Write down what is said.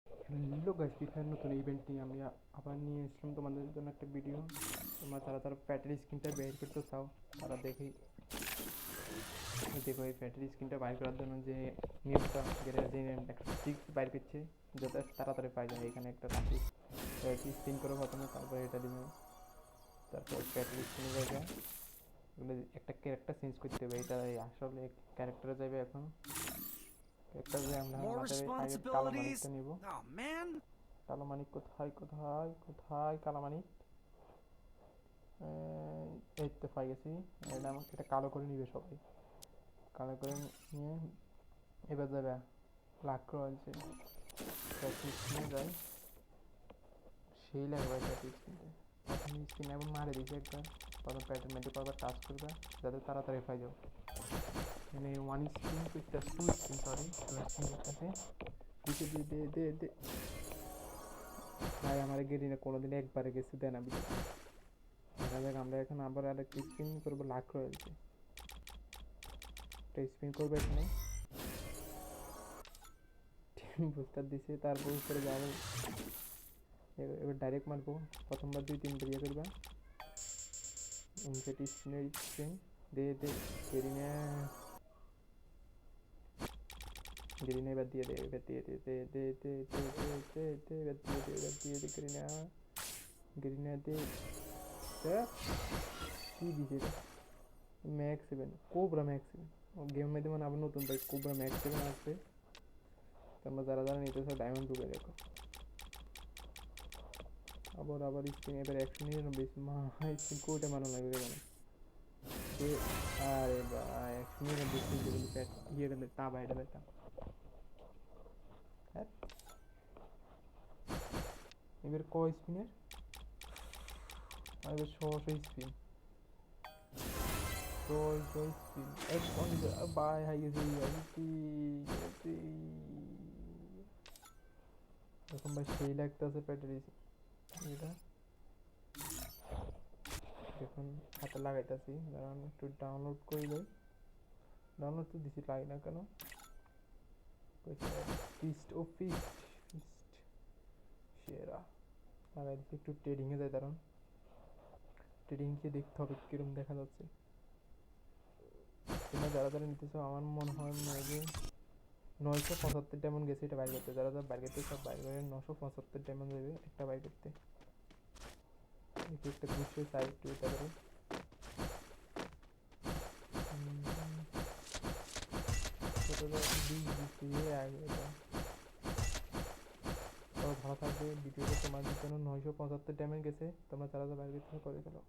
Hello guys, free fire নতুন event নিয়ে আমি আবার নিয়ে এসলাম তোমাদের জন্য একটা ভিডিও। তোমরা যারা তারা প্যাটের স্ক্রিনটা বের করতে চাও তারা দেখি দেখো, এই প্যাটের স্ক্রিনটা বাইর করার জন্য যে নিয়মটা যেটা যে একটা ট্রিক্স বাইর করছে যাতে তাড়াতাড়ি পাই যায়। এখানে একটা রাখি স্পিন করে প্রথমে, তারপরে এটা দিবে, তারপর প্যাটের স্ক্রিনে যাবে। এগুলো একটা ক্যারেক্টার চেঞ্জ করতে হবে, এটা আসলে ক্যারেক্টারে যাবে। এখন ক্যারেক্টার যে আমরা More আমাদের আগে কালো responsibilities? মানিকটা নিব। Oh man. কালো মানিক কোথায় কোথায় কোথায় কালো মানিক? এই তো পাই গেছি। এটা আমাকে এটা কালো করে নিবে সবাই, কালো করে নিয়ে এবার যাবে লাখ রয়েছে প্র্যাকটিস নিয়ে যায়। সেই লাগবে প্র্যাকটিস কিনতে। প্রথমে স্কিন এমন মারে দিয়েছে একবার, তখন প্যাটার্ন মেটে কয়েকবার টাচ করবে যাতে তাড়াতাড়ি পাই যাও। মানে ওয়ান স্পিন করতে two spin, sorry two spin করতেছে। দিতে দে দে দে দে ভাই, আমার গেরিনা কোনোদিন একবারে গেছে দেয় না বিদ্যুৎ। দেখা যাক, আমরা এখন আবার আরেকটা স্পিন করবো লাখ রয়েছে। একটা স্পিন করবো এখানে, বুস্টার দিছে, তারপর উপরে যাবো। এবার ডাইরেক্ট মারবো, প্রথমবার 2-3 বেরিয়ে করবা। ইনসেট স্পিনের স্পিন দে দে গেরিনা, গেরিনা এবার দিয়ে দে, এবার দিয়ে দে দে দে দে দে দে দে দে এবার দিয়ে দে, এবার দিয়ে দে গেরিনা, গেরিনা দে। কি দিছে এটা? ম্যাক্স 7 কোবরা, ম্যাক্স 7 গেমের মধ্যে মানে আবার নতুন পাই কোবরা ম্যাক্স 7 আসবে। তোমরা যারা যারা নিতে চাও ডায়মন্ড ঢুকে দেখো। আবার আবার স্পিন, এবার 199 মা স্পিন কোটে মারা লাগবে কেন? আরে ভাই 199 যেগুলো প্যাট ইয়ে গেলে তা বাইরে পেতাম। হ্যাঁ, এবার ক স্পিনের এবার 600 স্পিন, 600 স্পিন এক বাই হাই গেছে গেছি। এখন ভাই সেই লাগতেছে প্যাটের এটা। দেখুন হাতে লাগাইতেছি, দাঁড়ান একটু ডাউনলোড করে দেয়। ডাউনলোড তো দিছি, লাগে না কেন? ফিস্ট ও ফিস্ট ফিস্ট সেরা লাগাই দিচ্ছি। একটু ট্রেডিংয়ে যায়, দাঁড়ান ট্রেডিংকে দেখতে হবে কিরম দেখা যাচ্ছে। তোমরা যারা যারা নিতেছো আমার মনে হয় যে 975 ডায়মন্ড গেছে এটা বাইর করতে। যারা যারা বাইর করতে সব বাইর করে 975 ডায়মন্ড দেবে একটা বাইর করতে। একটা ঘুষে সাইড টু এটা করে ভালো থাকবে। ভিডিওটা তোমাদের জন্য 975 ড্যামেজ গেছে, তোমরা যারা যারা বাইরে করে ফেলো।